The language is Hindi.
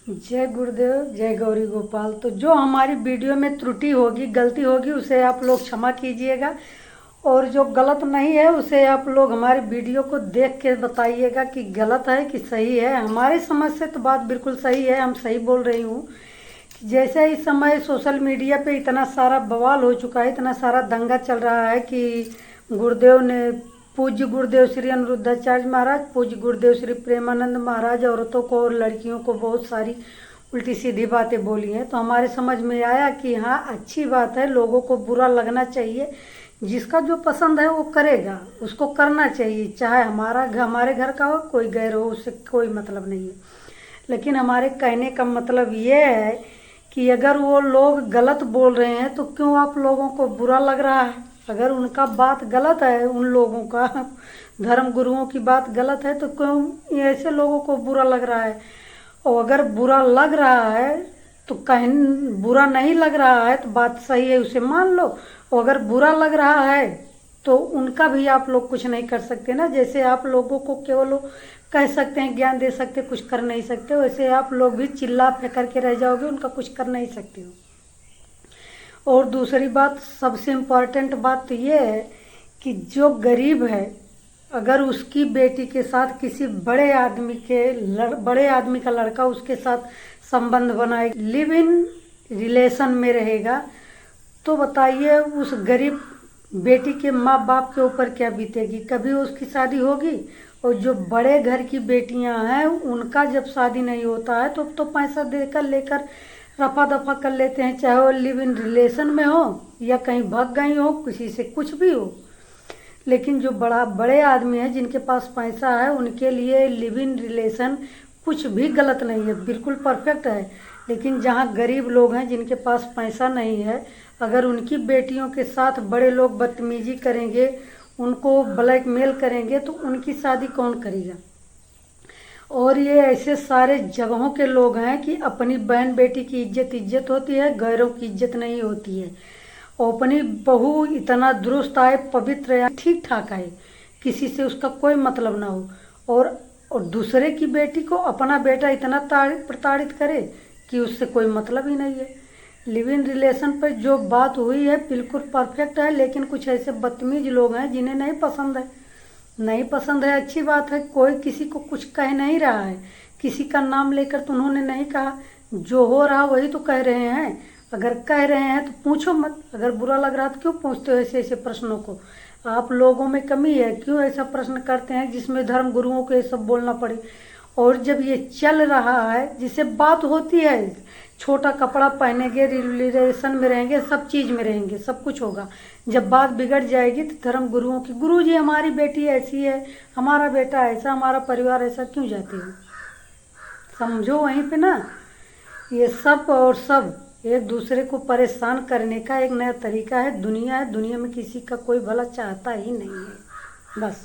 जय गुरुदेव, जय गौरी गोपाल। तो जो हमारी वीडियो में त्रुटि होगी, गलती होगी, उसे आप लोग क्षमा कीजिएगा। और जो गलत नहीं है उसे आप लोग हमारी वीडियो को देख के बताइएगा कि गलत है कि सही है। हमारी समझ से तो बात बिल्कुल सही है, हम सही बोल रही हूँ। जैसे इस समय सोशल मीडिया पे इतना सारा बवाल हो चुका है, इतना सारा दंगा चल रहा है कि गुरुदेव ने, पूज्य गुरुदेव श्री अनिरुद्धाचार्य महाराज, पूज्य गुरुदेव श्री प्रेमानंद महाराज औरतों को और लड़कियों को बहुत सारी उल्टी सीधी बातें बोली हैं। तो हमारे समझ में आया कि हाँ, अच्छी बात है, लोगों को बुरा लगना चाहिए। जिसका जो पसंद है वो करेगा, उसको करना चाहिए, चाहे हमारे घर का हो, कोई गैर हो, उससे कोई मतलब नहीं है। लेकिन हमारे कहने का मतलब ये है कि अगर वो लोग गलत बोल रहे हैं तो क्यों आप लोगों को बुरा लग रहा है? अगर उनका बात गलत है, उन लोगों का धर्म गुरुओं की बात गलत है, तो क्यों ऐसे लोगों को बुरा लग रहा है? और अगर बुरा लग रहा है तो कहीं, बुरा नहीं लग रहा है तो बात सही है, उसे मान लो। और अगर बुरा लग रहा है तो उनका भी आप लोग कुछ नहीं कर सकते ना। जैसे आप लोगों को केवल कह सकते हैं, ज्ञान दे सकते, कुछ कर नहीं सकते, वैसे आप लोग भी चिल्ला फेंकर के रह जाओगे, उनका कुछ कर नहीं सकते हो। और दूसरी बात, सबसे इम्पोर्टेंट बात तो ये है कि जो गरीब है, अगर उसकी बेटी के साथ किसी बड़े आदमी का लड़का उसके साथ संबंध बनाए, लिव इन रिलेशन में रहेगा, तो बताइए उस गरीब बेटी के माँ बाप के ऊपर क्या बीतेगी? कभी उसकी शादी होगी? और जो बड़े घर की बेटियां हैं, उनका जब शादी नहीं होता है तो पैसा देकर लेकर रफा दफा कर लेते हैं, चाहे वो लिव इन रिलेशन में हो या कहीं भाग गई हो, किसी से कुछ भी हो। लेकिन जो बड़े आदमी हैं, जिनके पास पैसा है, उनके लिए लिव इन रिलेशन कुछ भी गलत नहीं है, बिल्कुल परफेक्ट है। लेकिन जहाँ गरीब लोग हैं, जिनके पास पैसा नहीं है, अगर उनकी बेटियों के साथ बड़े लोग बदतमीजी करेंगे, उनको ब्लैकमेल करेंगे, तो उनकी शादी कौन करेगा? और ये ऐसे सारे जगहों के लोग हैं कि अपनी बहन बेटी की इज्जत होती है, गैरों की इज्जत नहीं होती है। और अपनी बहू इतना दुरुस्त आए, पवित्र आए, ठीक ठाक आए, किसी से उसका कोई मतलब ना हो। और दूसरे की बेटी को अपना बेटा इतना प्रताड़ित करे कि उससे कोई मतलब ही नहीं है। लिव इन रिलेशन पर जो बात हुई है बिल्कुल परफेक्ट है, लेकिन कुछ ऐसे बदतमीज लोग हैं जिन्हें नहीं पसंद है। नहीं पसंद है, अच्छी बात है, कोई किसी को कुछ कह नहीं रहा है, किसी का नाम लेकर तो उन्होंने नहीं कहा। जो हो रहा वही तो कह रहे हैं। अगर कह रहे हैं तो पूछो मत, अगर बुरा लग रहा तो क्यों पूछते हो ऐसे ऐसे प्रश्नों को? आप लोगों में कमी है, क्यों ऐसा प्रश्न करते हैं जिसमें धर्म गुरुओं को ये सब बोलना पड़े? और जब ये चल रहा है, जिससे बात होती है, छोटा कपड़ा पहनेंगे, रिलेशन में रहेंगे, सब चीज़ में रहेंगे, सब कुछ होगा। जब बात बिगड़ जाएगी तो धर्म गुरुओं की, गुरु जी हमारी बेटी ऐसी है, हमारा बेटा ऐसा, हमारा परिवार ऐसा, क्यों जाते हो? समझो वहीं पे ना। ये सब और सब एक दूसरे को परेशान करने का एक नया तरीका है। दुनिया है, दुनिया में किसी का कोई भला चाहता ही नहीं है, बस।